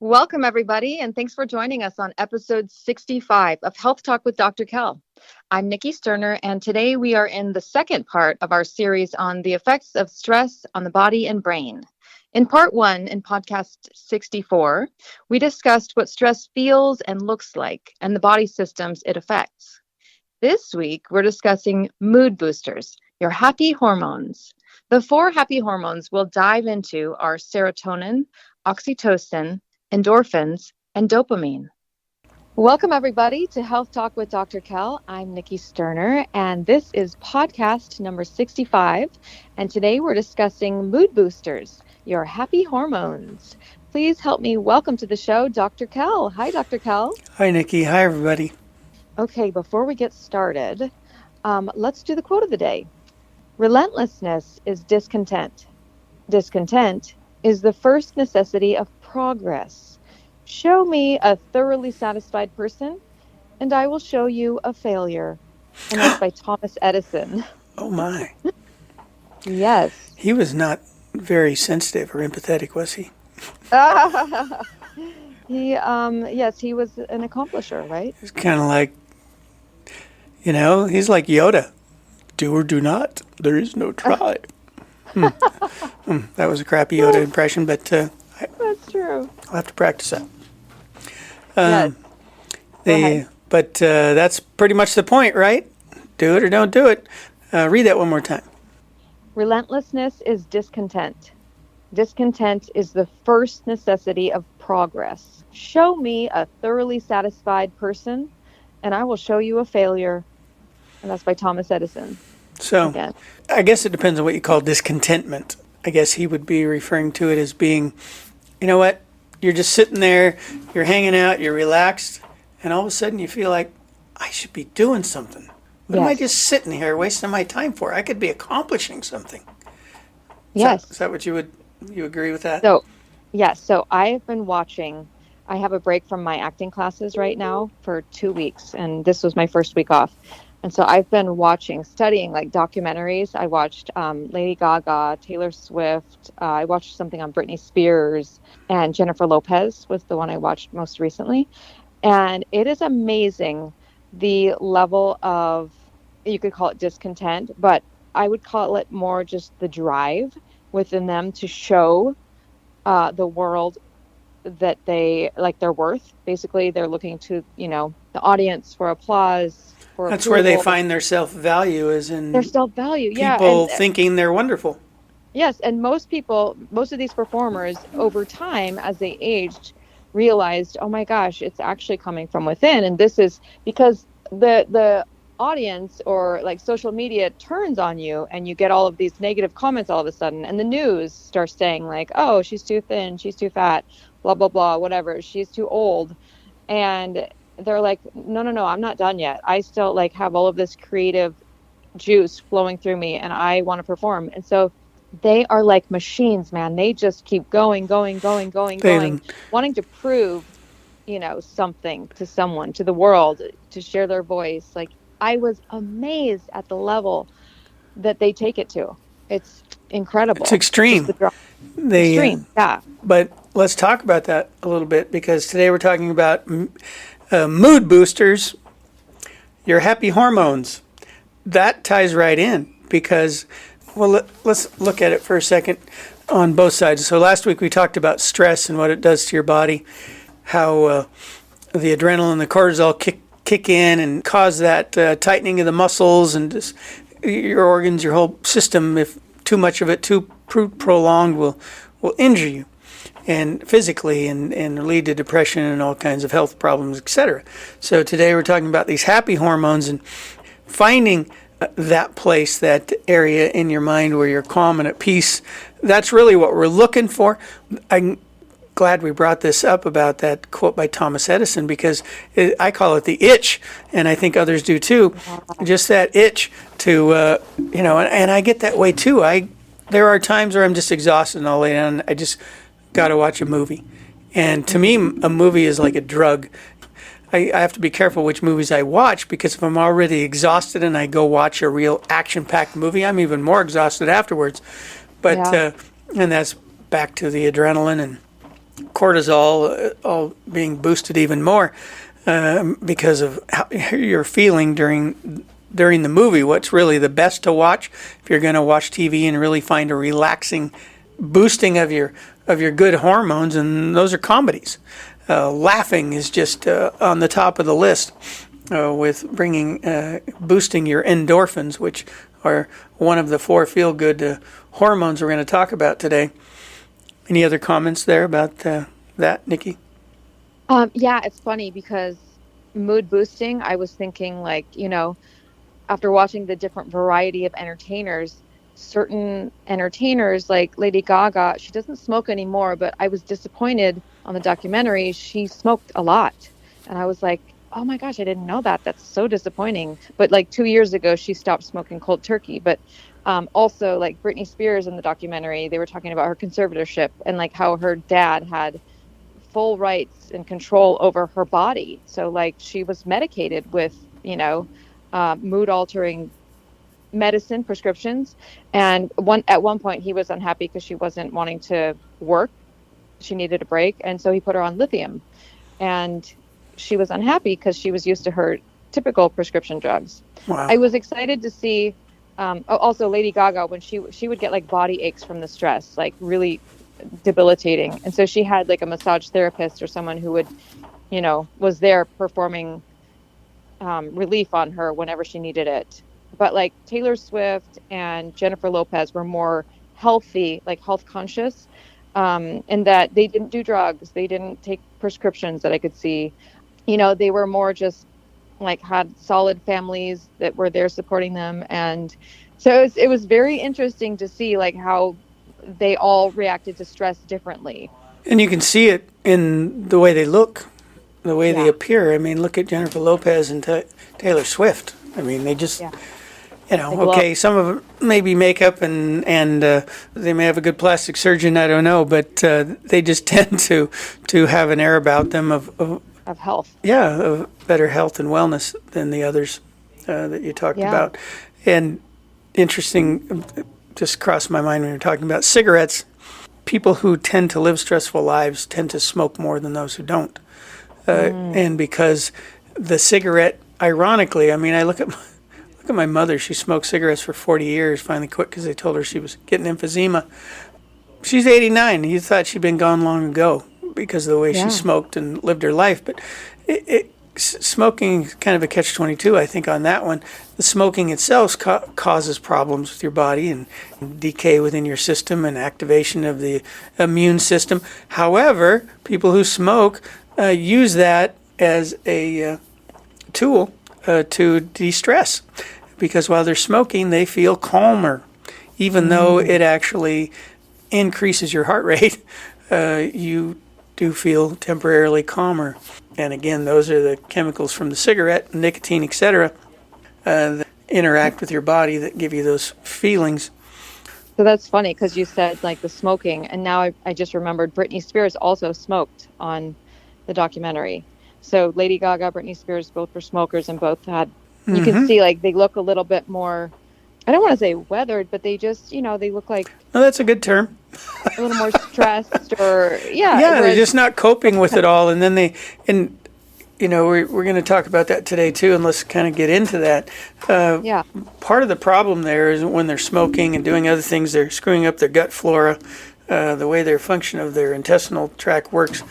Welcome, everybody, and thanks for joining us on episode 65 of Health Talk with Dr. Kell. I'm Nikki Sterner, and today we are in the second part of our series on the effects of stress on the body and brain. In part one, in podcast 64, we discussed what stress feels and looks like and the body systems it affects. This week, we're discussing mood boosters, your happy hormones. The 4 happy hormones we'll dive into are serotonin, oxytocin, endorphins, and dopamine. Welcome, everybody, to Health Talk with Dr. Kell. I'm Nikki Sterner, and this is podcast number 65. And today we're discussing mood boosters, your happy hormones. Please help me welcome to the show, Dr. Kell. Hi, Dr. Kell. Hi, Nikki. Hi, everybody. Okay, before we get started, let's do the quote of the day. Relentlessness is discontent. Discontent is the first necessity of progress. Show me a thoroughly satisfied person, and I will show you a failure. And that's by Thomas Edison. Oh, my. Yes. He was not very sensitive or empathetic, was he? Yes, he was an accomplisher, right? He's kind of like, he's like Yoda. Do or do not. There is no try. That was a crappy Yoda impression, but that's true. I'll have to practice that. Yes. But that's pretty much the point, right? Do it or don't do it. Read that one more time. Relentlessness is discontent. Discontent is the first necessity of progress. Show me a thoroughly satisfied person, and I will show you a failure. And that's by Thomas Edison. So, Again. I guess it depends on what you call discontentment. I guess he would be referring to it as being, you know what? You're just sitting there, you're hanging out, you're relaxed, and all of a sudden you feel like, I should be doing something. What am I just sitting here wasting my time for? I could be accomplishing something. Is that what you agree with that? So I have been watching. I have a break from my acting classes right now for 2 weeks, and this was my first week off. And so I've been studying like documentaries. I watched Lady Gaga, Taylor Swift. I watched something on Britney Spears, and Jennifer Lopez was the one I watched most recently. And it is amazing the level of, you could call it discontent, but I would call it more just the drive within them to show the world that they like their worth. Basically, they're looking to, the audience for applause. That's where they find their self-value, is in their self-value. People thinking they're wonderful. Yes, and most of these performers, over time, as they aged, realized, oh my gosh, it's actually coming from within. And this is because the audience or like social media turns on you, and you get all of these negative comments all of a sudden, and the news starts saying like, oh, she's too thin, she's too fat, blah blah blah, whatever, she's too old. And they're like, no, I'm not done yet. I still like have all of this creative juice flowing through me, and I want to perform. And so they are like machines, man. They just keep going, wanting to prove, something to someone, to the world, to share their voice. Like, I was amazed at the level that they take it to. It's incredible. It's extreme. Extreme, yeah. But let's talk about that a little bit, because today we're talking about mood boosters, your happy hormones. That ties right in because, let's look at it for a second on both sides. So last week we talked about stress and what it does to your body, how the adrenaline and the cortisol kick in and cause that tightening of the muscles and just your organs, your whole system. If too much of it, too prolonged, will injure you, and physically, and lead to depression and all kinds of health problems, etc. So today we're talking about these happy hormones and finding that place, that area in your mind where you're calm and at peace. That's really what we're looking for. I'm glad we brought this up about that quote by Thomas Edison, because I call it the itch, and I think others do too. Just that itch to, and I get that way too. There are times where I'm just exhausted and I'll lay down and I just got to watch a movie. And to me, a movie is like a drug. I have to be careful which movies I watch, because if I'm already exhausted and I go watch a real action-packed movie, I'm even more exhausted afterwards. But and that's back to the adrenaline cortisol all being boosted even more because of how you're feeling during the movie. What's really the best to watch if you're going to watch TV and really find a relaxing boosting of your good hormones, and those are comedies. Laughing is just on the top of the list with boosting your endorphins, which are one of the 4 feel-good hormones we're going to talk about today. Any other comments there about that, Nikki? Yeah, it's funny because mood boosting, I was thinking like, after watching the different variety of entertainers, certain entertainers like Lady Gaga, she doesn't smoke anymore, but I was disappointed on the documentary. She smoked a lot. And I was like, oh my gosh, I didn't know that. That's so disappointing. But like 2 years ago, she stopped smoking cold turkey. But also, like Britney Spears in the documentary, they were talking about her conservatorship and like how her dad had full rights and control over her body. So like she was medicated with, mood altering medicine prescriptions. And at one point he was unhappy because she wasn't wanting to work. She needed a break. And so he put her on lithium. And she was unhappy because she was used to her typical prescription drugs. Wow. I was excited to see also Lady Gaga, when she would get like body aches from the stress, like really debilitating. And so she had like a massage therapist or someone who would, was there performing relief on her whenever she needed it. But like Taylor Swift and Jennifer Lopez were more healthy, like health conscious, in that they didn't do drugs. They didn't take prescriptions that I could see. They were more just like had solid families that were there supporting them. And so it was very interesting to see like how they all reacted to stress differently. And you can see it in the way they look, the way they appear. I mean, look at Jennifer Lopez and Taylor Swift. I mean, they just, okay, some of them maybe makeup and they may have a good plastic surgeon, I don't know, but they just tend to have an air about them of health. Yeah, of better health and wellness than the others that you talked about. And interesting, just crossed my mind when you're talking about cigarettes. People who tend to live stressful lives tend to smoke more than those who don't. And because the cigarette, ironically, I mean, I look at my mother. She smoked cigarettes for 40 years, finally quit because they told her she was getting emphysema. She's 89. You thought she'd been gone long ago because of the way she smoked and lived her life. But smoking is kind of a catch-22, I think, on that one. The smoking itself causes problems with your body and decay within your system and activation of the immune system. However, people who smoke use that as a tool to de-stress, because while they're smoking, they feel calmer, even though it actually increases your heart rate. You do feel temporarily calmer. And again, those are the chemicals from the cigarette, nicotine, etc., that interact with your body that give you those feelings. So that's funny because you said like the smoking, and now I just remembered Britney Spears also smoked on the documentary. So Lady Gaga, Britney Spears, both were smokers and both had, you can see like they look a little bit more, I don't want to say weathered, but they just, they look like. No, that's a good term. A little more stressed or, they're just not coping with it all. And then we're going to talk about that today too, and let's kind of get into that. Part of the problem there is when they're smoking and doing other things, they're screwing up their gut flora, the way their function of their intestinal tract works.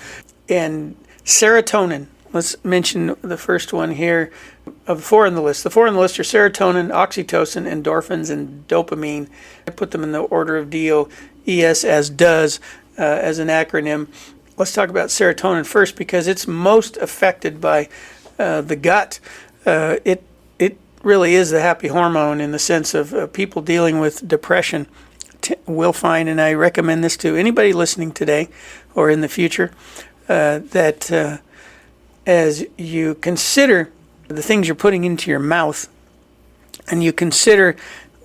And serotonin, let's mention the first one here of the 4 on the list. The 4 on the list are serotonin, oxytocin, endorphins, and dopamine. I put them in the order of DOES as does as an acronym. Let's talk about serotonin first because it's most affected by the gut. It really is the happy hormone in the sense of people dealing with depression will find, and I recommend this to anybody listening today or in the future, that as you consider the things you're putting into your mouth and you consider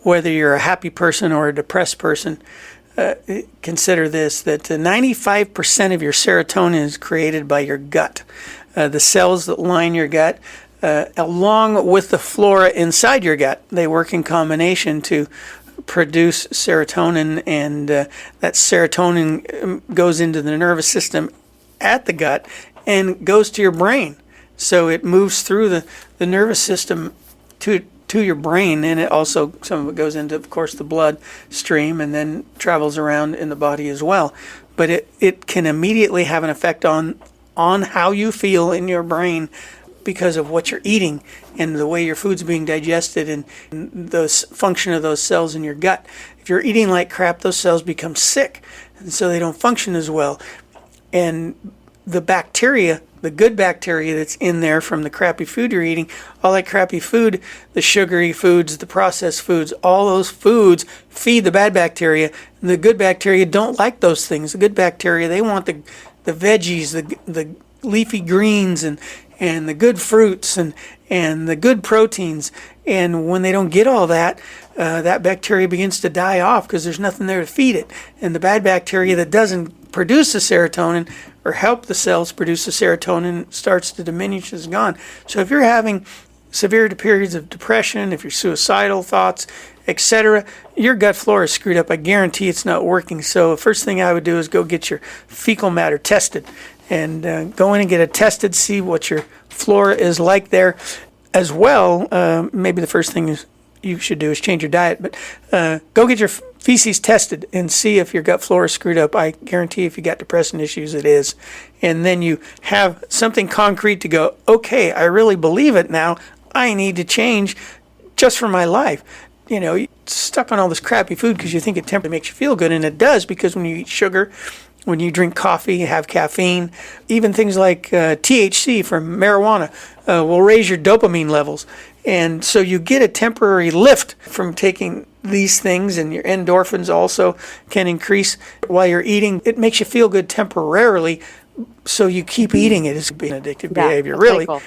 whether you're a happy person or a depressed person, consider this, that 95% of your serotonin is created by your gut. The cells that line your gut, along with the flora inside your gut, they work in combination to produce serotonin, and that serotonin goes into the nervous system at the gut and goes to your brain. So it moves through the nervous system to your brain, and it also, some of it goes into, of course, the blood stream and then travels around in the body as well. But it can immediately have an effect on how you feel in your brain because of what you're eating and the way your food's being digested and the function of those cells in your gut. If you're eating like crap, those cells become sick, and so they don't function as well. And the bacteria, the good bacteria that's in there from the crappy food you're eating, all that crappy food, the sugary foods, the processed foods, all those foods feed the bad bacteria. And the good bacteria don't like those things. The good bacteria, they want the veggies, the leafy greens, and the good fruits and the good proteins. And when they don't get all that, that bacteria begins to die off because there's nothing there to feed it. And the bad bacteria that doesn't produce the serotonin or help the cells produce the serotonin starts to diminish, is gone. So if you're having severe periods of depression, if you're suicidal thoughts, etc., your gut flora is screwed up. I guarantee it's not working. So the first thing I would do is go get your fecal matter tested and go in and get it tested, see what your flora is like there as well. Maybe the first thing you should do is change your diet, but go get your feces tested and see if your gut flora is screwed up. I guarantee if you got depression issues, it is. And then you have something concrete to go, okay, I really believe it now. I need to change just for my life. You know, you're stuck on all this crappy food because you think it temporarily makes you feel good, and it does, because when you eat sugar, when you drink coffee, you have caffeine, even things like THC from marijuana will raise your dopamine levels. And so you get a temporary lift from taking these things, and your endorphins also can increase while you're eating. It makes you feel good temporarily, so you keep eating it. It's being addictive behavior, really. Cycle.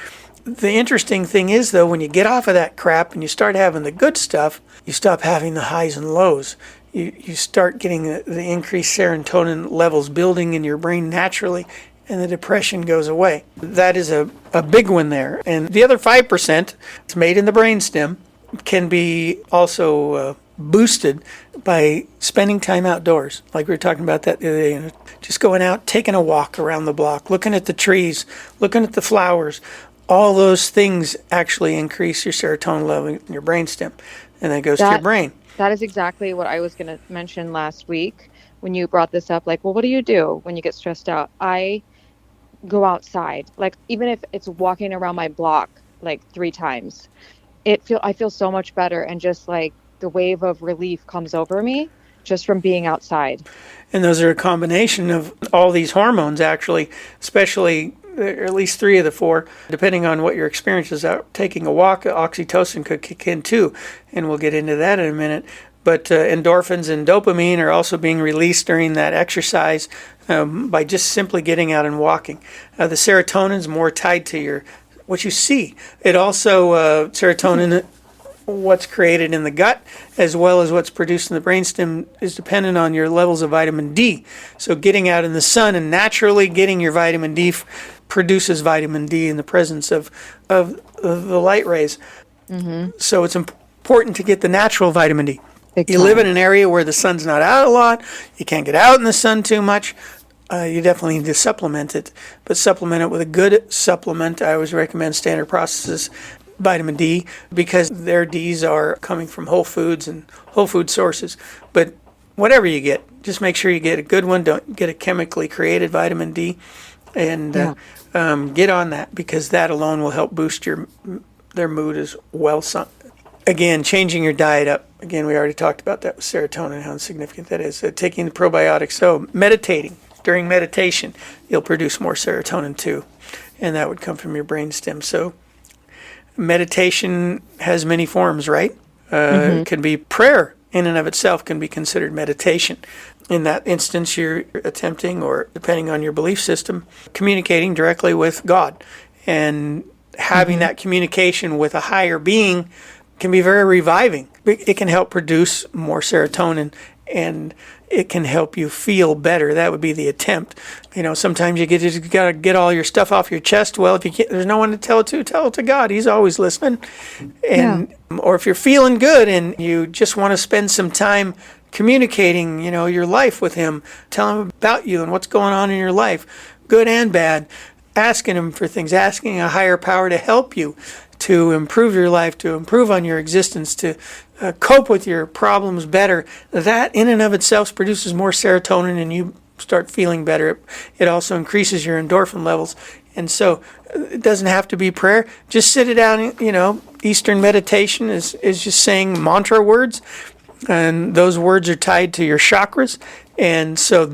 The interesting thing is, though, when you get off of that crap and you start having the good stuff, you stop having the highs and lows. You start getting the increased serotonin levels building in your brain naturally, and the depression goes away. That is a big one there. And the other 5%, it's made in the brainstem, can be also boosted by spending time outdoors. Like we were talking about that the other day, just going out, taking a walk around the block, looking at the trees, looking at the flowers. All those things actually increase your serotonin level in your brainstem, and that goes to your brain. That is exactly what I was going to mention last week when you brought this up. Like, well, what do you do when you get stressed out? I go outside. Like, even if it's walking around my block like 3 times, I feel so much better, and just like the wave of relief comes over me just from being outside. And those are a combination of all these hormones, actually, especially at least 3 of the 4, depending on what your experience is out. Taking a walk, oxytocin could kick in too, and we'll get into that in a minute. But endorphins and dopamine are also being released during that exercise by just simply getting out and walking. The serotonin is more tied to what you see. It also, serotonin, what's created in the gut, as well as what's produced in the brainstem, is dependent on your levels of vitamin D. So getting out in the sun and naturally getting your vitamin D produces vitamin D in the presence of the light rays. Mm-hmm. So it's important to get the natural vitamin D. You live in an area where the sun's not out a lot, you can't get out in the sun too much, you definitely need to supplement it. But supplement it with a good supplement. I always recommend Standard Processes vitamin D, because their Ds are coming from whole foods and whole food sources. But whatever you get, just make sure you get a good one. Don't get a chemically created vitamin D, and get on that, because that alone will help boost their mood as well. Again, changing your diet up. Again, we already talked about that with serotonin, how significant that is. Taking the probiotics. So meditating. During meditation, you'll produce more serotonin too, and that would come from your brainstem. So meditation has many forms, right? It can be prayer in and of itself can be considered meditation. In that instance, you're attempting, or depending on your belief system, communicating directly with God. And having that communication with a higher being can be very reviving. It can help produce more serotonin and it can help you feel better. That would be the attempt. Sometimes you got to get all your stuff off your chest. Well, if you can't, there's no one to tell it to God. He's always listening. And or if you're feeling good and you just want to spend some time communicating, your life with him, tell him about you and what's going on in your life, good and bad, asking him for things, asking a higher power to help you, to improve your life, to improve on your existence, to cope with your problems better. That in and of itself produces more serotonin and you start feeling better. It also increases your endorphin levels. And so it doesn't have to be prayer. Just sit it down, Eastern meditation is just saying mantra words. And those words are tied to your chakras. And so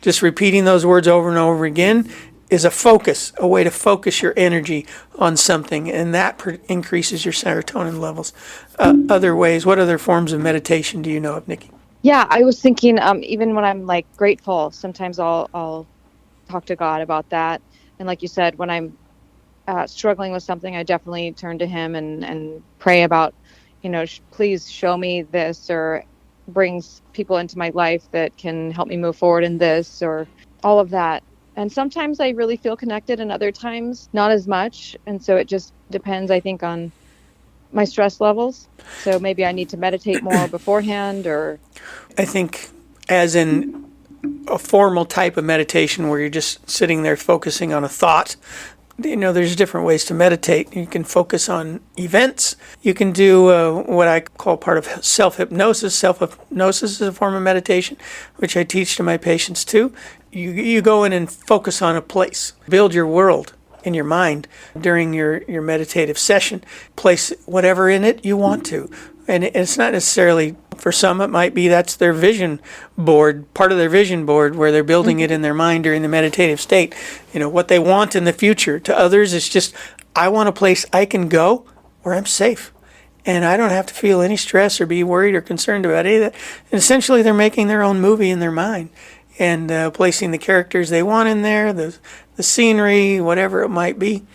just repeating those words over and over again is a way to focus your energy on something, and that increases your serotonin levels. Other ways, what other forms of meditation do you know of, Nikki? Yeah, I was thinking, even when I'm like grateful, sometimes I'll talk to God about that. And like you said, when I'm struggling with something, I definitely turn to him and pray about, please show me this, or brings people into my life that can help me move forward in this, or all of that. And sometimes I really feel connected and other times not as much. And so it just depends, I think, on my stress levels. So maybe I need to meditate more beforehand, or... I think as in a formal type of meditation where you're just sitting there focusing on a thought, there's different ways to meditate. You can focus on events. You can do what I call part of self-hypnosis. Self-hypnosis is a form of meditation, which I teach to my patients too. You go in and focus on a place. Build your world in your mind during your meditative session. Place whatever in it you want to. And it's not necessarily, for some it might be that's their vision board, part of their vision board where they're building it in their mind during the meditative state. What they want in the future. To others, it's just, I want a place I can go where I'm safe. And I don't have to feel any stress or be worried or concerned about any of that. And essentially, they're making their own movie in their mind and placing the characters they want in there, the scenery, whatever it might be.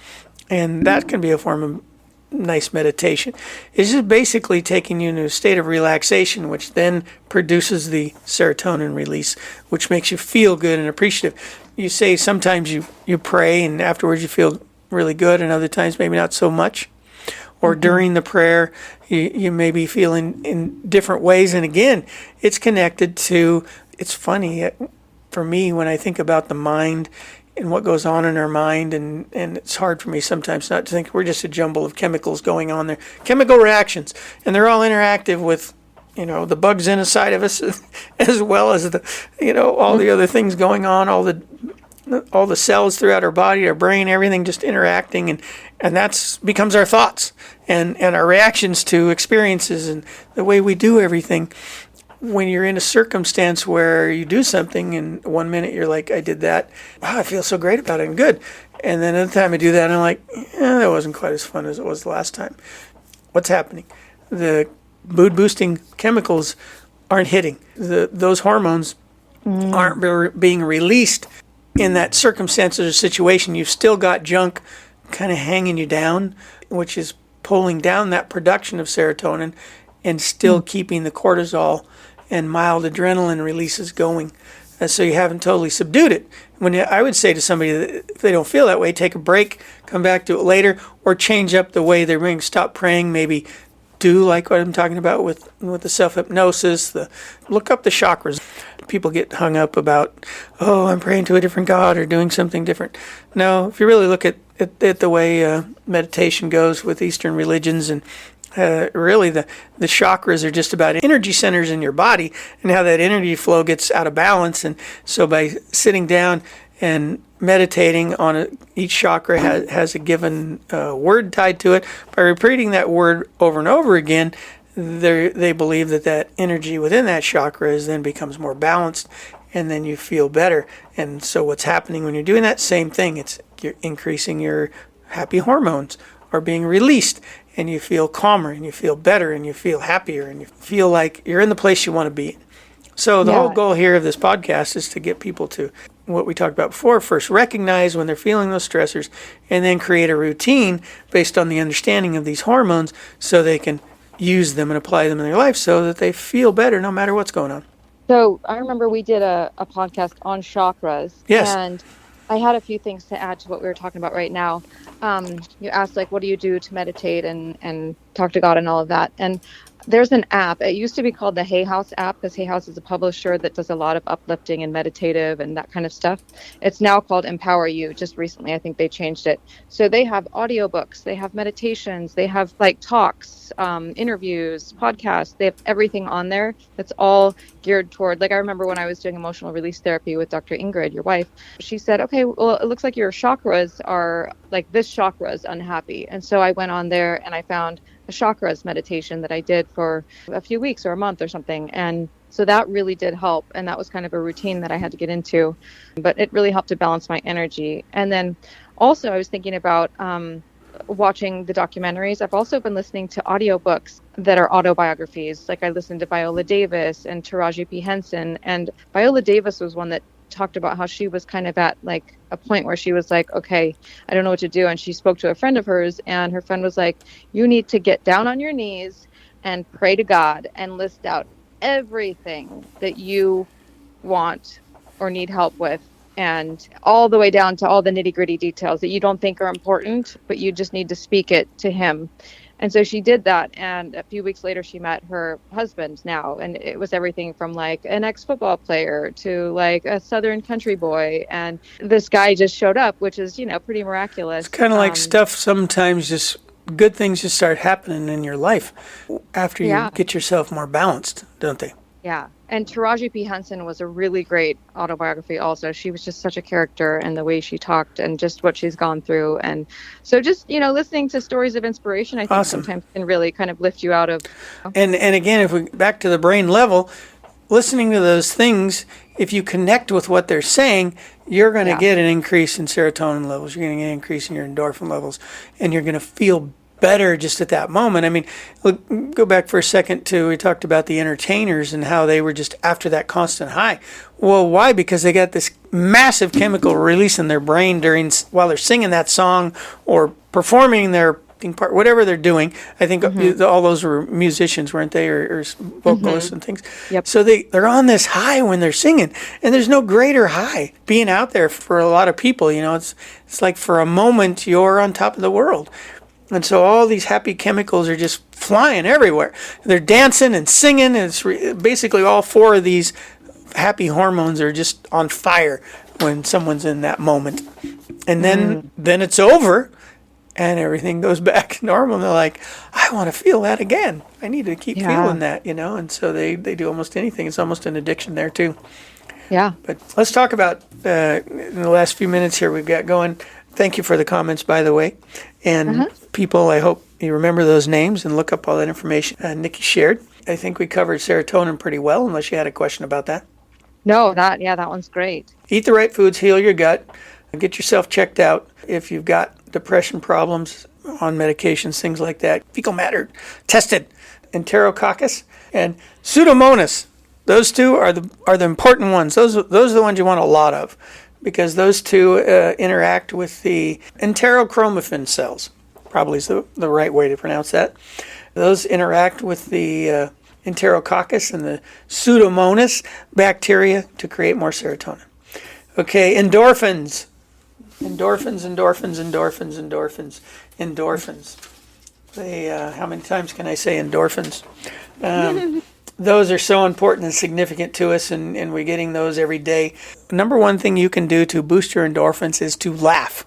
And that can be a form of nice meditation. It's just basically taking you into a state of relaxation, which then produces the serotonin release, which makes you feel good and appreciative. You say sometimes you pray and afterwards you feel really good, and other times maybe not so much. Or during the prayer, you may be feeling in different ways. And again, it's connected to, it's funny for me when I think about the mind and what goes on in our mind, and it's hard for me sometimes not to think we're just a jumble of chemicals going on there, chemical reactions, and they're all interactive with, the bugs inside of us, as well as all the other things going on, all the cells throughout our body, our brain, everything just interacting, and that's becomes our thoughts and our reactions to experiences and the way we do everything. When you're in a circumstance where you do something and 1 minute you're like, I did that, wow, I feel so great about it and good. And then another time I do that and I'm like, that wasn't quite as fun as it was the last time. What's happening? The mood boosting chemicals aren't hitting. Those hormones aren't being released in that circumstance or situation. You've still got junk kind of hanging you down, which is pulling down that production of serotonin and still keeping the cortisol and mild adrenaline releases going. So you haven't totally subdued it. When I would say to somebody that if they don't feel that way, take a break, come back to it later, or change up the way they're being. Stop praying, maybe do like what I'm talking about with the self-hypnosis, look up the chakras. People get hung up about, I'm praying to a different God or doing something different. No, if you really look at the way meditation goes with Eastern religions, and really the chakras are just about energy centers in your body and how that energy flow gets out of balance. And so by sitting down and meditating on it, each chakra has a given word tied to it. By repeating that word over and over again, they believe that energy within that chakra then becomes more balanced, and then you feel better. And so what's happening when you're doing that same thing, you're increasing your happy hormones are being released, and you feel calmer, and you feel better, and you feel happier, and you feel like you're in the place you want to be. So the whole goal here of this podcast is to get people to what we talked about before. First, recognize when they're feeling those stressors, and then create a routine based on the understanding of these hormones so they can use them and apply them in their life so that they feel better no matter what's going on. So I remember we did a podcast on chakras, Yes. and I had a few things to add to what we were talking about right now. You asked like, what do you do to meditate and talk to God and all of that? And there's an app. It used to be called the Hay House app because Hay House is a publisher that does a lot of uplifting and meditative and that kind of stuff. It's now called Empower You. Just recently, I think they changed it. So they have audiobooks, they have meditations, they have like talks, interviews, podcasts. They have everything on there. That's all geared toward, like, I remember when I was doing emotional release therapy with Dr. Ingrid, your wife, she said, okay, well, it looks like your chakras are like, this chakra is unhappy. And so I went on there and I found a chakras meditation that I did for a few weeks or a month or something. And so that really did help. And that was kind of a routine that I had to get into, but it really helped to balance my energy. And then also I was thinking about, watching the documentaries. I've also been listening to audiobooks that are autobiographies. Like I listened to Viola Davis and Taraji P. Henson. And Viola Davis was one that talked about how she was kind of at like a point where she was like, okay, I don't know what to do. And she spoke to a friend of hers, and her friend was like, you need to get down on your knees and pray to God and list out everything that you want or need help with, and all the way down to all the nitty gritty details that you don't think are important, but you just need to speak it to him. And so she did that. And a few weeks later, she met her husband now. And it was everything from like an ex-football player to like a Southern country boy. And this guy just showed up, which is, pretty It's miraculous. kind of like stuff sometimes just good things just start happening in your life after you Yeah. get yourself more balanced, don't they? Yeah. And Taraji P. Henson was a really great autobiography also. She was just such a character, and the way she talked and just what she's gone through. And so just, listening to stories of inspiration, I think Awesome. sometimes can really kind of lift you out of. And again, if we back to the brain level, listening to those things, if you connect with what they're saying, you're going to Yeah. get an increase in serotonin levels. You're going to get an increase in your endorphin levels, and you're going to feel better just at that moment. I mean, look, go back for a second to, we talked about the entertainers and how they were just after that constant high. Well, why? Because they got this massive chemical release in their brain while they're singing that song or performing their part, whatever they're doing. I think all those were musicians, weren't they, or vocalists and things. Yep. So they're on this high when they're singing, and there's no greater high being out there for a lot of people. It's like for a moment you're on top of the world. And so all these happy chemicals are just flying everywhere. They're dancing and singing, and it's basically all four of these happy hormones are just on fire when someone's in that moment. And then it's over, and everything goes back to normal. And they're like, I want to feel that again. I need to keep feeling that, And so they do almost anything. It's almost an addiction there, too. Yeah. But let's talk about, in the last few minutes here we've got going. Thank you for the comments, by the way. And people, I hope you remember those names and look up all that information Nikki shared. I think we covered serotonin pretty well, unless you had a question about that. No, that one's great. Eat the right foods, heal your gut, get yourself checked out if you've got depression problems, on medications, things like that. Fecal matter tested. Enterococcus and Pseudomonas. Those two are the important ones. Those are the ones you want a lot of, because those two interact with the enterochromaffin cells. Probably is the right way to pronounce that. Those interact with the Enterococcus and the Pseudomonas bacteria to create more serotonin. Okay, endorphins. Endorphins. They, how many times can I say endorphins? Those are so important and significant to us, and we're getting those every day. Number one thing you can do to boost your endorphins is to laugh.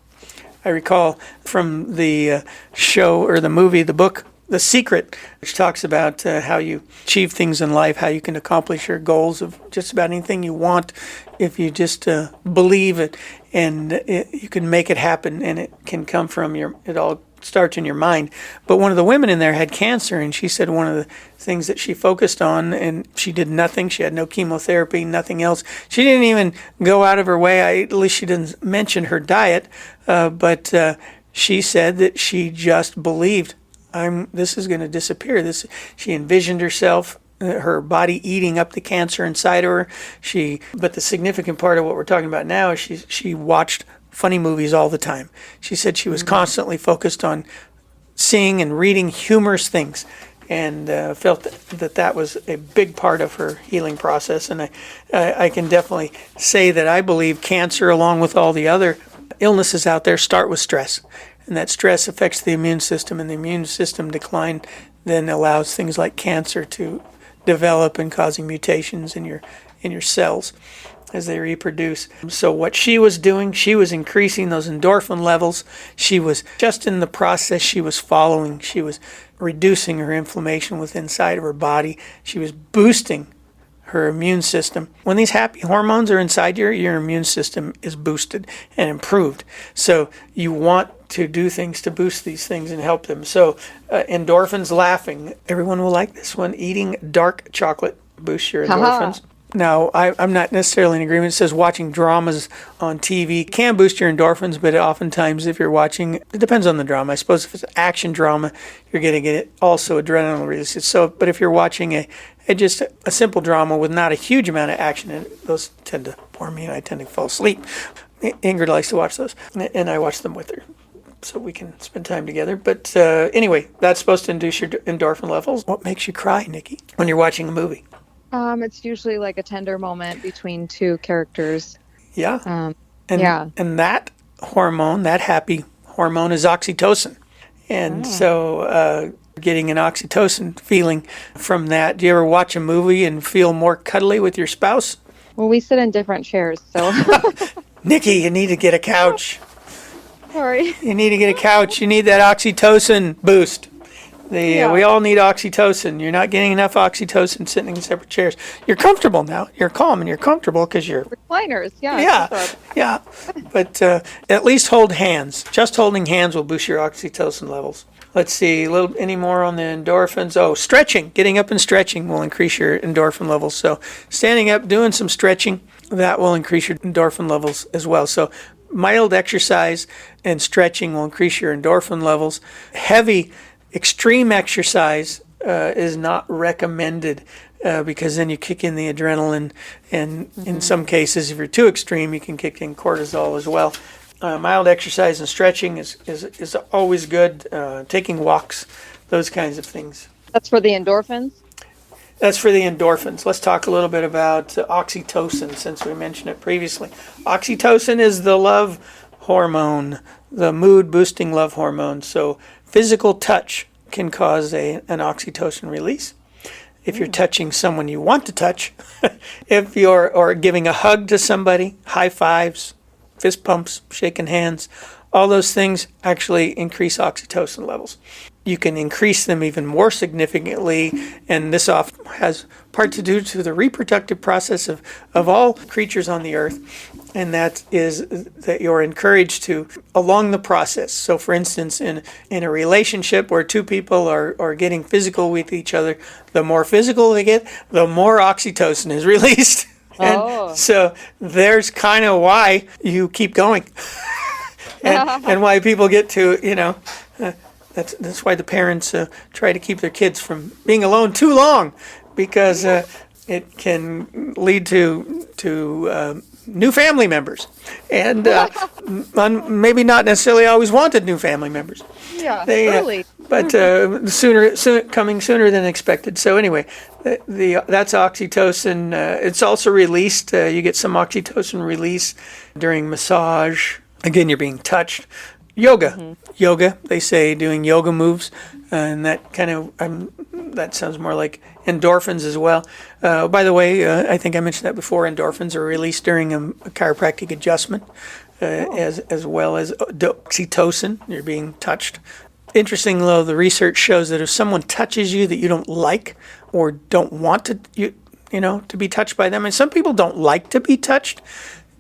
I recall from the show or the movie, the book, The Secret, which talks about how you achieve things in life, how you can accomplish your goals of just about anything you want if you just believe it, and you can make it happen, and it can come from it all starts in your mind. But one of the women in there had cancer, and she said one of the things that she focused on, and she did nothing. She had no chemotherapy, nothing else. She didn't even go out of her way. At least she didn't mention her diet, but she said that she just believed, this is going to disappear. She envisioned herself, her body eating up the cancer inside of her. But the significant part of what we're talking about now is she watched funny movies all the time. She said she was constantly focused on seeing and reading humorous things. and felt that was a big part of her healing process. And I can definitely say that I believe cancer, along with all the other illnesses out there, start with stress. And that stress affects the immune system, and the immune system decline then allows things like cancer to develop and causing mutations in your cells as they reproduce. So what she was doing, she was increasing those endorphin levels. She was just in the process she was following. She was reducing her inflammation within inside of her body. She was boosting her immune system. When these happy hormones are inside your immune system is boosted and improved. So you want to do things to boost these things and help them. So endorphins, laughing. Everyone will like this one. Eating dark chocolate boosts your endorphins. Now, I'm not necessarily in agreement. It says watching dramas on TV can boost your endorphins, but oftentimes if you're watching, it depends on the drama. I suppose if it's an action drama, you're going to get also adrenaline releases. So, but if you're watching just a simple drama with not a huge amount of action in it, those tend to bore me and I tend to fall asleep. Ingrid likes to watch those, and I watch them with her so we can spend time together. But anyway, that's supposed to induce your endorphin levels. What makes you cry, Nikki, when you're watching a movie? It's usually like a tender moment between two characters. Yeah. And that hormone, that happy hormone, is oxytocin. And so getting an oxytocin feeling from that. Do you ever watch a movie and feel more cuddly with your spouse? Well, we sit in different chairs, so. Nikki, you need to get a couch. Sorry. You need to get a couch. You need that oxytocin boost. We all need oxytocin. You're not getting enough oxytocin sitting in separate chairs. You're comfortable now. You're calm and you're comfortable because you're... Recliners, Yeah. But at least hold hands. Just holding hands will boost your oxytocin levels. Let's see, any more on the endorphins? Oh, stretching. Getting up and stretching will increase your endorphin levels. So standing up, doing some stretching, that will increase your endorphin levels as well. So mild exercise and stretching will increase your endorphin levels. Heavy extreme exercise is not recommended because then you kick in the adrenaline, and in some cases, if you're too extreme, you can kick in cortisol as well. Mild exercise and stretching is always good. Taking walks, those kinds of things. That's for the endorphins? That's for the endorphins. Let's talk a little bit about oxytocin, since we mentioned it previously. Oxytocin is the love hormone, the mood-boosting love hormone. So physical touch can cause an oxytocin release. If you're touching someone you want to touch, if you're or giving a hug to somebody, high fives, fist pumps, shaking hands, all those things actually increase oxytocin levels. You can increase them even more significantly, and this often has part to do to the reproductive process of all creatures on the earth, and that is that you're encouraged to along the process. So for instance, in a relationship where two people are getting physical with each other, the more physical they get, the more oxytocin is released. And so there's kind of why you keep going. and why people get to, that's why the parents try to keep their kids from being alone too long, because it can lead to new family members, and maybe not necessarily always wanted new family members. Yeah, early. But coming sooner than expected. So anyway, that's oxytocin. It's also released. You get some oxytocin release during massage. Again, you're being touched. Yoga, they say doing yoga moves, and that that sounds more like endorphins as well. By the way, I think I mentioned that before. Endorphins are released during a chiropractic adjustment, as well as oxytocin. You're being touched. Interesting, though, the research shows that if someone touches you that you don't like or don't want to be touched by them, and some people don't like to be touched.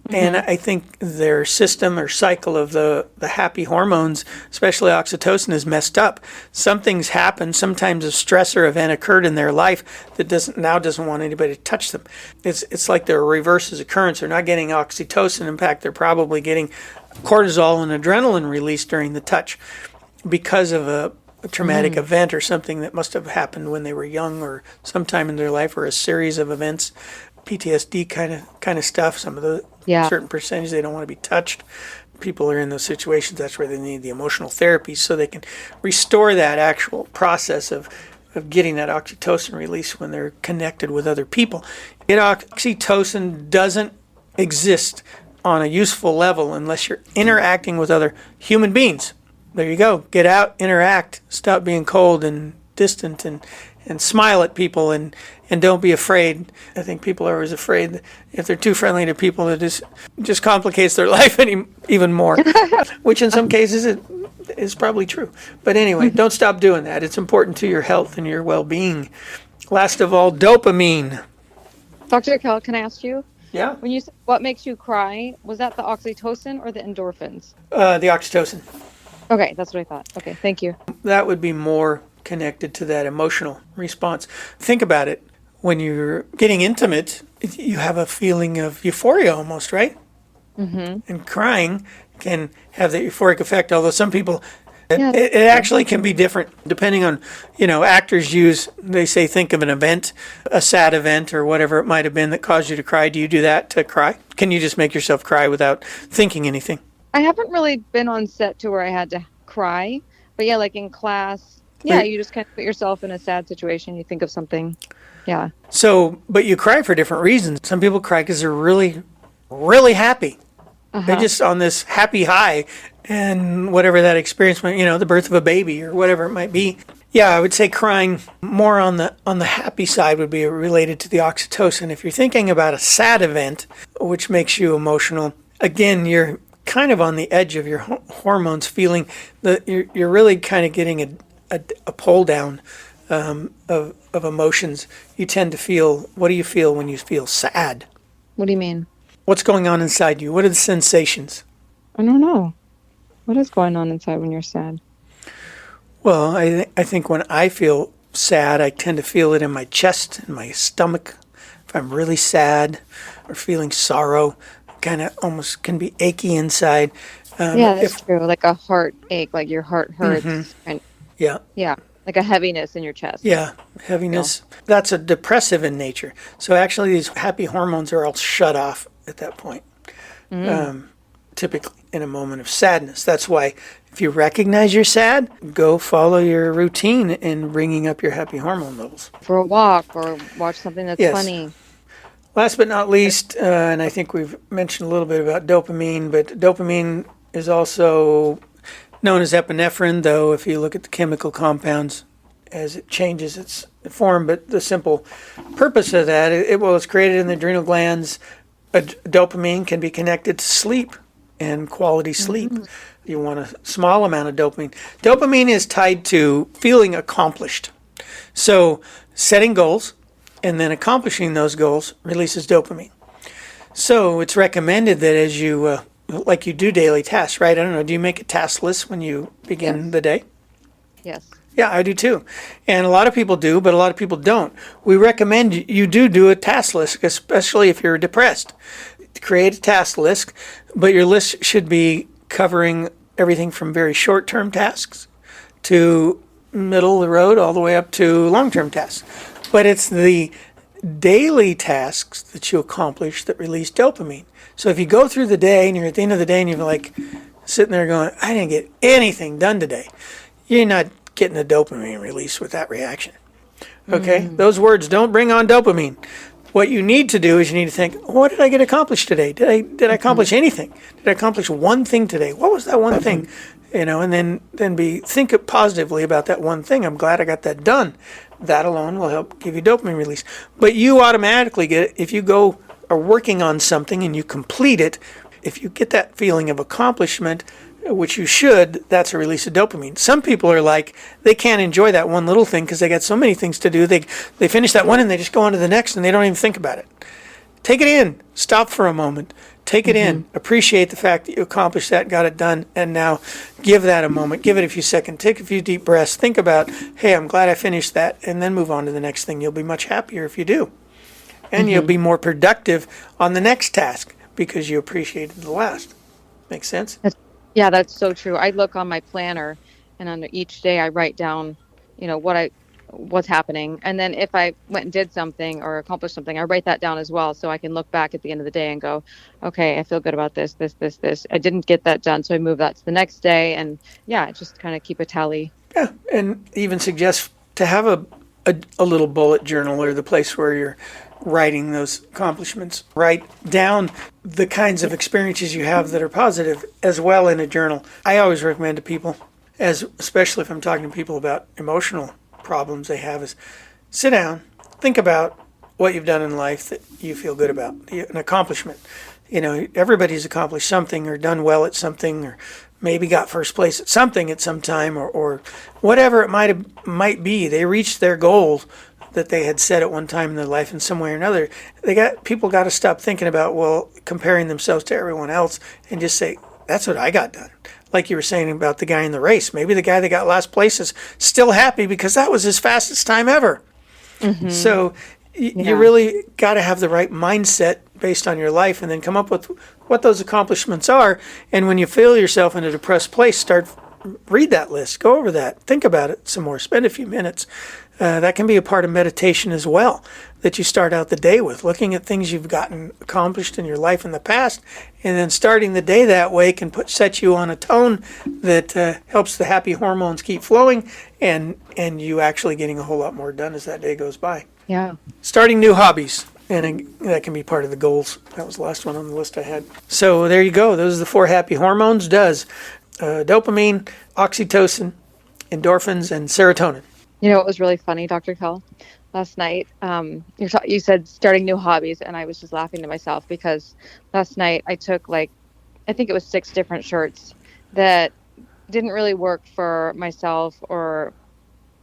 And I think their system or cycle of the happy hormones, especially oxytocin, is messed up. Something's happened. Sometimes a stressor event occurred in their life that doesn't want anybody to touch them. It's like their reverse occurrence. They're not getting oxytocin. In fact, they're probably getting cortisol and adrenaline release during the touch because of a traumatic event or something that must have happened when they were young or sometime in their life, or a series of events. PTSD kind of stuff. Some of the certain percentage they don't want to be touched. People are in those situations. That's where they need the emotional therapy so they can restore that actual process of of getting that oxytocin release when they're connected with other people. Oxytocin doesn't exist on a useful level unless you're interacting with other human beings. There you go. Get out, interact, stop being cold and distant, and smile at people, and don't be afraid. I think people are always afraid that if they're too friendly to people, it just complicates their life even more, which in some cases it is probably true. But anyway, don't stop doing that. It's important to your health and your well-being. Last of all, dopamine. Dr. Kell, can I ask you? Yeah. When you said what makes you cry, was that the oxytocin or the endorphins? The oxytocin. Okay, that's what I thought. Okay, thank you. That would be more connected to that emotional response. Think about it. When you're getting intimate, you have a feeling of euphoria almost, right? Mm-hmm. And crying can have the euphoric effect, although some people, it actually can be different depending on, actors they say think of an event, a sad event or whatever it might have been that caused you to cry. Do you do that to cry? Can you just make yourself cry without thinking anything? I haven't really been on set to where I had to cry, but yeah, like in class, you just kind of put yourself in a sad situation. You think of something. Yeah. So, but you cry for different reasons. Some people cry because they're really, really happy. They're just on this happy high, and whatever that experience might, the birth of a baby or whatever it might be. Yeah, I would say crying more on the happy side would be related to the oxytocin. If you're thinking about a sad event, which makes you emotional, again, you're kind of on the edge of your hormones, feeling that you're really kind of getting a pull down of emotions. You tend to feel, what do you feel when you feel sad? What do you mean? What's going on inside you? What are the sensations? I don't know. What is going on inside when you're sad? Well, I think when I feel sad, I tend to feel it in my chest and my stomach. If I'm really sad or feeling sorrow, kind of almost can be achy inside. That's true. Like a heartache, like your heart hurts. Mm-hmm. Yeah. Like a heaviness in your chest. Yeah, heaviness. Yeah. That's a depressive in nature. So actually these happy hormones are all shut off at that point, typically in a moment of sadness. That's why if you recognize you're sad, go follow your routine in bringing up your happy hormone levels. For a walk or watch something that's funny. Last but not least, and I think we've mentioned a little bit about dopamine, but dopamine is also known as epinephrine, though if you look at the chemical compounds as it changes its form, but the simple purpose of that, it's created in the adrenal glands. Dopamine can be connected to sleep and quality sleep. Mm-hmm. You want a small amount of dopamine. Dopamine is tied to feeling accomplished. So setting goals and then accomplishing those goals releases dopamine. So it's recommended that as you, like you do daily tasks, right? I don't know, do you make a task list when you begin the day? Yes. Yeah, I do too. And a lot of people do, but a lot of people don't. We recommend you do a task list, especially if you're depressed. Create a task list, but your list should be covering everything from very short-term tasks to middle of the road all the way up to long-term tasks. But it's the daily tasks that you accomplish that release dopamine. So if you go through the day and you're at the end of the day and you're like sitting there going, I didn't get anything done today, you're not getting a dopamine release with that reaction. Okay? Those words don't bring on dopamine. What you need to do is you need to think, what did I get accomplished today? Did I accomplish anything? Did I accomplish one thing today? What was that one thing? And then think positively about that one thing. I'm glad I got that done. That alone will help give you dopamine release. But you automatically get it if you are working on something and you complete it. If you get that feeling of accomplishment, which you should, that's a release of dopamine. Some people are like, they can't enjoy that one little thing because they got so many things to do. They finish that one and they just go on to the next and they don't even think about it. Take it in. Stop for a moment. Take it in. Appreciate the fact that you accomplished that, got it done, and now give that a moment. Give it a few seconds. Take a few deep breaths. Think about, hey, I'm glad I finished that, and then move on to the next thing. You'll be much happier if you do. And you'll be more productive on the next task because you appreciated the last. Makes sense? Yeah, that's so true. I look on my planner, and on each day I write down, what's happening. And then if I went and did something or accomplished something, I write that down as well. So I can look back at the end of the day and go, okay, I feel good about this. I didn't get that done. So I move that to the next day. And just kind of keep a tally. Yeah. And even suggest to have a little bullet journal or the place where you're writing those accomplishments. Write down the kinds of experiences you have that are positive as well in a journal. I always recommend to people, especially if I'm talking to people about emotional problems they have, is sit down, think about what you've done in life that you feel good about, an accomplishment. Everybody's accomplished something or done well at something or maybe got first place at something at some time or whatever it might be. They reached their goal that they had set at one time in their life in some way or another. People got to stop thinking about, comparing themselves to everyone else and just say, that's what I got done. Like you were saying about the guy in the race. Maybe the guy that got last place is still happy because that was his fastest time ever. Mm-hmm. So you really got to have the right mindset based on your life and then come up with what those accomplishments are. And when you feel yourself in a depressed place, read that list, go over that, think about it some more, spend a few minutes. That can be a part of meditation as well, that you start out the day with, looking at things you've gotten accomplished in your life in the past, and then starting the day that way can set you on a tone that helps the happy hormones keep flowing, and you actually getting a whole lot more done as that day goes by. Yeah. Starting new hobbies, and that can be part of the goals. That was the last one on the list I had. So there you go. Those are the 4 happy hormones. Dopamine, oxytocin, endorphins, and serotonin. You know what was really funny, Dr. Kell? Last night, you said starting new hobbies, and I was just laughing to myself because last night I took I think it was 6 different shirts that didn't really work for myself or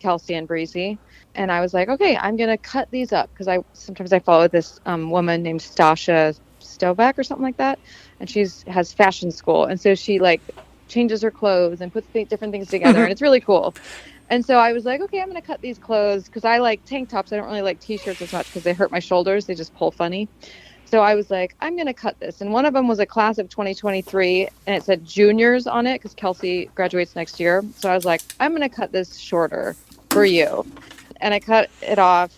Kelsey and Breezy. And I was like, okay, I'm going to cut these up because sometimes I follow this woman named Stasha Stovak or something like that. And has fashion school. And so she changes her clothes and puts different things together. And it's really cool. And so I was like, okay, I'm going to cut these clothes because I like tank tops. I don't really like T-shirts as much because they hurt my shoulders. They just pull funny. So I was like, I'm going to cut this. And one of them was a class of 2023, and it said juniors on it because Kelsey graduates next year. So I was like, I'm going to cut this shorter for you. And I cut it off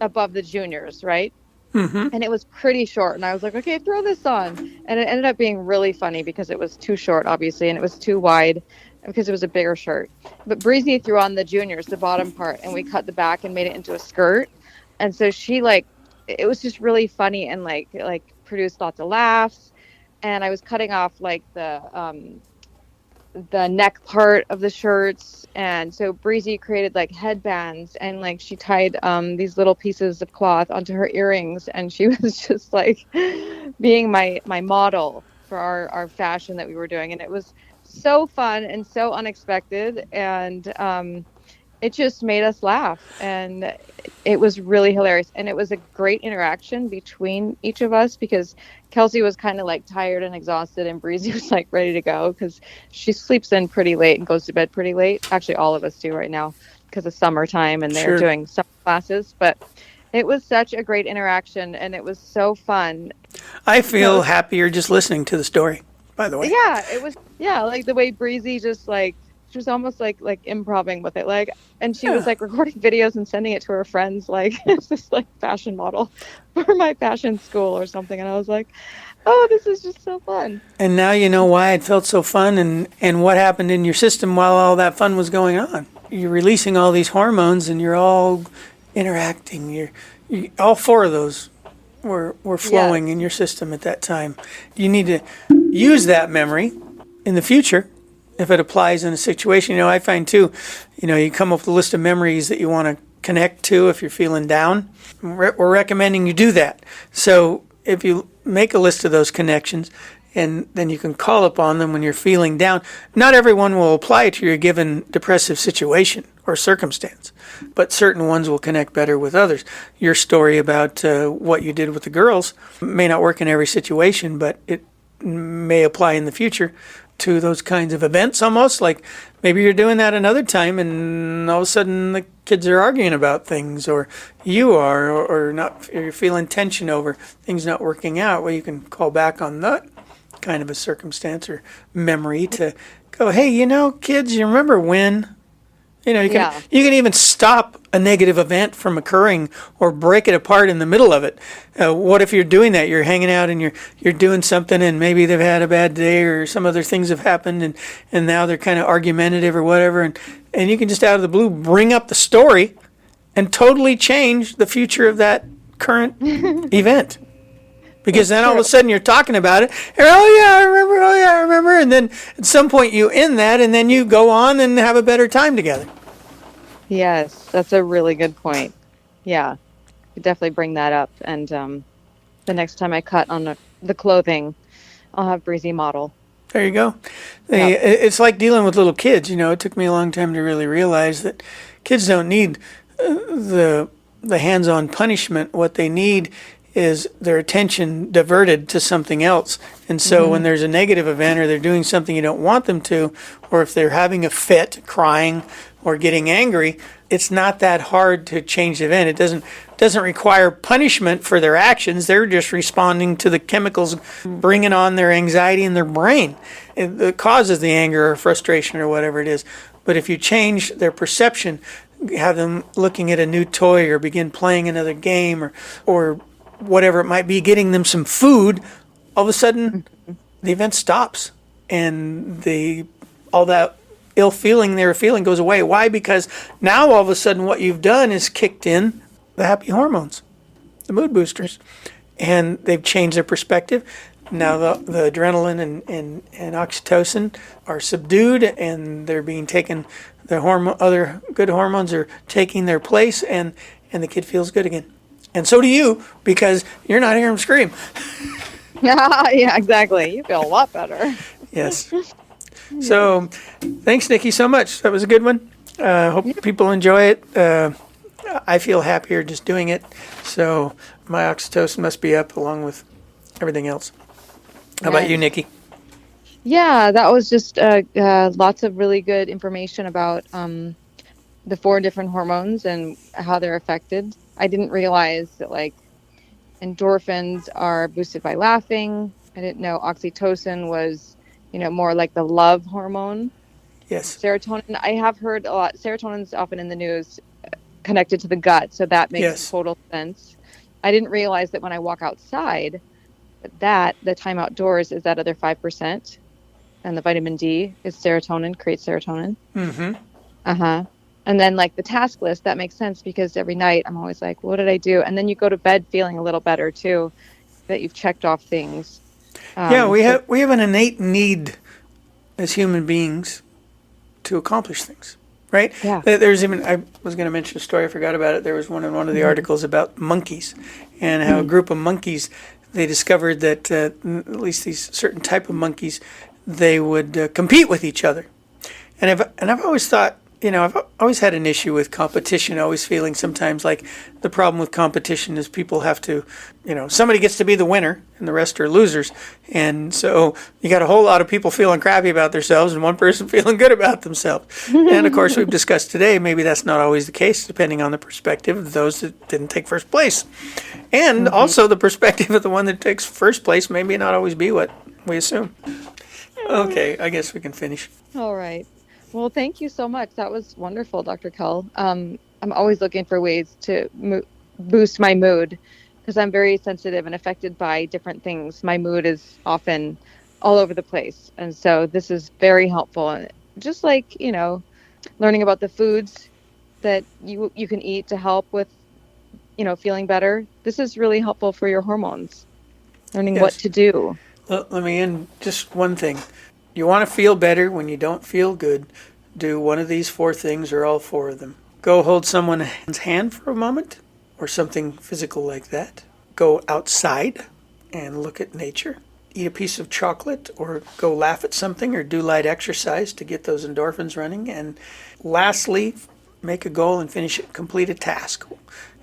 above the juniors, right? Mm-hmm. And it was pretty short. And I was like, okay, throw this on. And it ended up being really funny because it was too short, obviously, and it was too wide because it was a bigger shirt. But Breezy threw on the juniors, the bottom part, and we cut the back and made it into a skirt. And so she it was just really funny and produced lots of laughs. And I was cutting off the neck part of the shirts. And so Breezy created headbands and she tied these little pieces of cloth onto her earrings. And she was just being my model for our fashion that we were doing. And it was so fun and so unexpected, and it just made us laugh, and it was really hilarious. And it was a great interaction between each of us because Kelsey was kind of tired and exhausted, and Breezy was ready to go because she sleeps in pretty late and goes to bed pretty late. Actually, all of us do right now because of summertime and they're doing summer classes. But it was such a great interaction, and it was so fun. I feel happier just listening to the story, by the way. Yeah, it was. Yeah, the way Breezy just she was almost like improvising with it, and she was recording videos and sending it to her friends, it's this fashion model for my fashion school or something. And I was like, oh, this is just so fun. And now you know why it felt so fun and what happened in your system while all that fun was going on. You're releasing all these hormones and you're all interacting. All 4 of those were flowing in your system at that time. You need to use that memory in the future if it applies in a situation. I find too, you come up with a list of memories that you want to connect to if you're feeling down. We're recommending you do that. So if you make a list of those connections and then you can call upon them when you're feeling down, not everyone will apply to your given depressive situation or circumstance, but certain ones will connect better with others. Your story about what you did with the girls may not work in every situation, but it may apply in the future to those kinds of events, almost maybe you're doing that another time and all of a sudden the kids are arguing about things, or you are, or not, or you're feeling tension over things not working out. Well, you can call back on that kind of a circumstance or memory to go, hey, kids, you remember when? You can even stop a negative event from occurring or break it apart in the middle of it. What if you're doing that? You're hanging out and you're doing something, and maybe they've had a bad day or some other things have happened, and now they're kind of argumentative or whatever, and you can just out of the blue bring up the story and totally change the future of that current event. Because then all of a sudden you're talking about it, and oh yeah, I remember, and then at some point you end that, and then you go on and have a better time together. Yes, that's a really good point. Yeah, could definitely bring that up. And the next time I cut on the clothing, I'll have Breezy model. There you go. Yep. It's like dealing with little kids. It took me a long time to really realize that kids don't need the hands-on punishment. What they need is their attention diverted to something else. And so when there's a negative event, or they're doing something you don't want them to, or if they're having a fit, crying, or getting angry, it's not that hard to change the event. It doesn't require punishment for their actions. They're just responding to the chemicals bringing on their anxiety in their brain. It causes the anger or frustration or whatever it is. But if you change their perception, have them looking at a new toy, or begin playing another game, or whatever it might be, getting them some food, all of a sudden the event stops, and all that ill feeling they were feeling goes away. Why? Because now all of a sudden what you've done is kicked in the happy hormones, the mood boosters, and they've changed their perspective. Now the adrenaline and oxytocin are subdued, and they're being taken. The other good hormones are taking their place, and the kid feels good again. And so do you, because you're not hearing them scream. Yeah, exactly. You feel a lot better. Yes. So thanks, Nikki, so much. That was a good one. Hope people enjoy it. I feel happier just doing it. So my oxytocin must be up along with everything else. How about you, Nikki? Yeah, that was just lots of really good information about the 4 different hormones and how they're affected. I didn't realize that endorphins are boosted by laughing. I didn't know oxytocin was, more like the love hormone. Yes. Serotonin, I have heard a lot. Serotonin's often in the news connected to the gut, so that makes total sense. I didn't realize that when I walk outside, that the time outdoors is that other 5%, and the vitamin D is serotonin, creates serotonin. Mm-hmm. And then the task list, that makes sense, because every night I'm always like, what did I do? And then you go to bed feeling a little better too, that you've checked off things. We have an innate need as human beings to accomplish things, right? Yeah. There's even, I was going to mention a story, I forgot about it. There was one in one of the articles about monkeys, and how a group of monkeys, they discovered that at least these certain type of monkeys, they would compete with each other. And I've always thought, I've always had an issue with competition, always feeling sometimes like the problem with competition is people have to, somebody gets to be the winner and the rest are losers. And so you got a whole lot of people feeling crappy about themselves and one person feeling good about themselves. And of course, we've discussed today, maybe that's not always the case, depending on the perspective of those that didn't take first place. And also the perspective of the one that takes first place maybe not always be what we assume. Okay, I guess we can finish. All right. Well, thank you so much. That was wonderful, Dr. Kell. I'm always looking for ways to boost my mood, because I'm very sensitive and affected by different things. My mood is often all over the place. And so this is very helpful. Just learning about the foods that you can eat to help with, feeling better. This is really helpful for your hormones, learning what to do. Let me end just one thing. You want to feel better when you don't feel good, do one of these 4 things or all 4 of them. Go hold someone's hand for a moment, or something physical like that. Go outside and look at nature. Eat a piece of chocolate, or go laugh at something, or do light exercise to get those endorphins running. And lastly, make a goal and complete a task,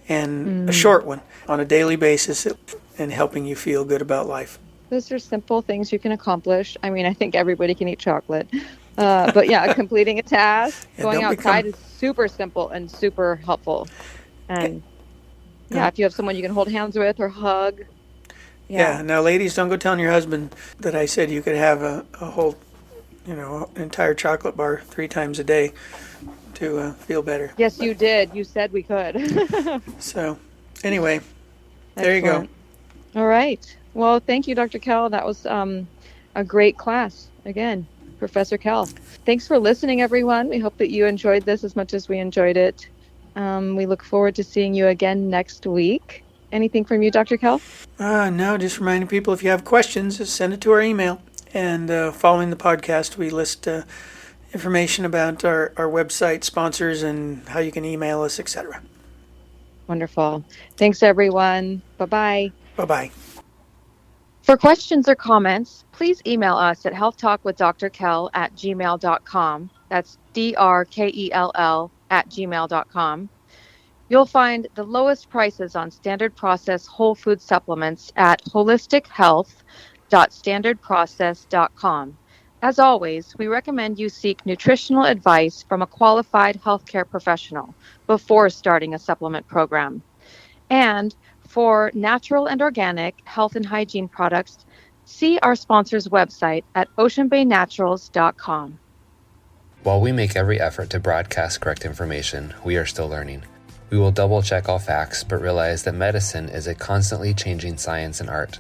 and a short one on a daily basis, and helping you feel good about life. Those are simple things you can accomplish. I mean, I think everybody can eat chocolate. But yeah, completing a task, going outside is super simple and super helpful. And if you have someone you can hold hands with or hug. Yeah. Now, ladies, don't go telling your husband that I said you could have a whole, an entire chocolate bar 3 times a day to feel better. Yes, you did. You said we could. So, anyway, there you go. All right. Well, thank you, Dr. Kell. That was a great class. Again, Professor Kell. Thanks for listening, everyone. We hope that you enjoyed this as much as we enjoyed it. We look forward to seeing you again next week. Anything from you, Dr. Kell? No, just reminding people if you have questions, just send it to our email. And following the podcast, we list information about our website, sponsors, and how you can email us, etc. Wonderful. Thanks, everyone. Bye-bye. Bye-bye. For questions or comments, please email us at healthtalkwithdrkel@gmail.com. That's DRKELL@gmail.com. You'll find the lowest prices on standard process whole food supplements at holistichealth.standardprocess.com. As always, we recommend you seek nutritional advice from a qualified healthcare professional before starting a supplement program. And for natural and organic health and hygiene products, see our sponsor's website at oceanbaynaturals.com. While we make every effort to broadcast correct information, we are still learning. We will double-check all facts, but realize that medicine is a constantly changing science and art.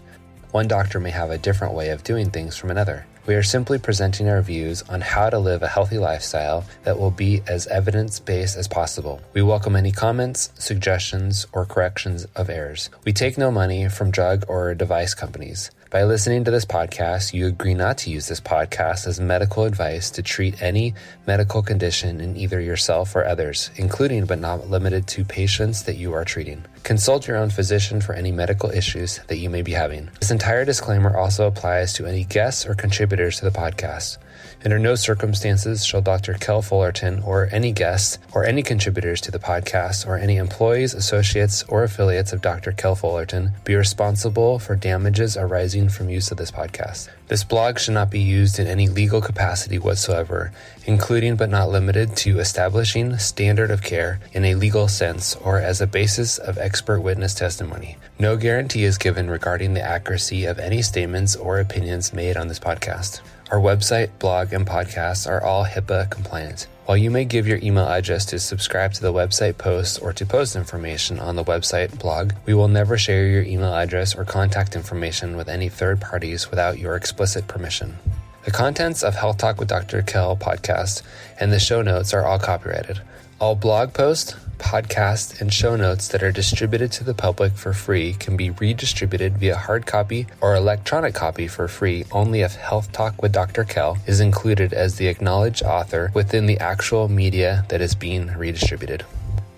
One doctor may have a different way of doing things from another. We are simply presenting our views on how to live a healthy lifestyle that will be as evidence-based as possible. We welcome any comments, suggestions, or corrections of errors. We take no money from drug or device companies. By listening to this podcast, you agree not to use this podcast as medical advice to treat any medical condition in either yourself or others, including but not limited to patients that you are treating. Consult your own physician for any medical issues that you may be having. This entire disclaimer also applies to any guests or contributors to the podcast. Under no circumstances shall Dr. Kell Fullerton or any guests or any contributors to the podcast or any employees, associates, or affiliates of Dr. Kell Fullerton be responsible for damages arising from use of this podcast. This blog should not be used in any legal capacity whatsoever, including but not limited to establishing standard of care in a legal sense or as a basis of expert witness testimony. No guarantee is given regarding the accuracy of any statements or opinions made on this podcast. Our website, blog, and podcasts are all HIPAA compliant. While you may give your email address to subscribe to the website posts or to post information on the website blog, we will never share your email address or contact information with any third parties without your explicit permission. The contents of Health Talk with Dr. Kell podcast and the show notes are all copyrighted. All blog posts, podcasts, and show notes that are distributed to the public for free can be redistributed via hard copy or electronic copy for free only if Health Talk with Dr. Kell is included as the acknowledged author within the actual media that is being redistributed.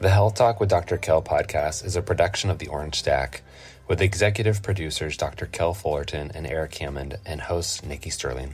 The Health Talk with Dr. Kell podcast is a production of the Orange Stack, with executive producers Dr. Kell Fullerton and Eric Hammond and host Nikki Sterling.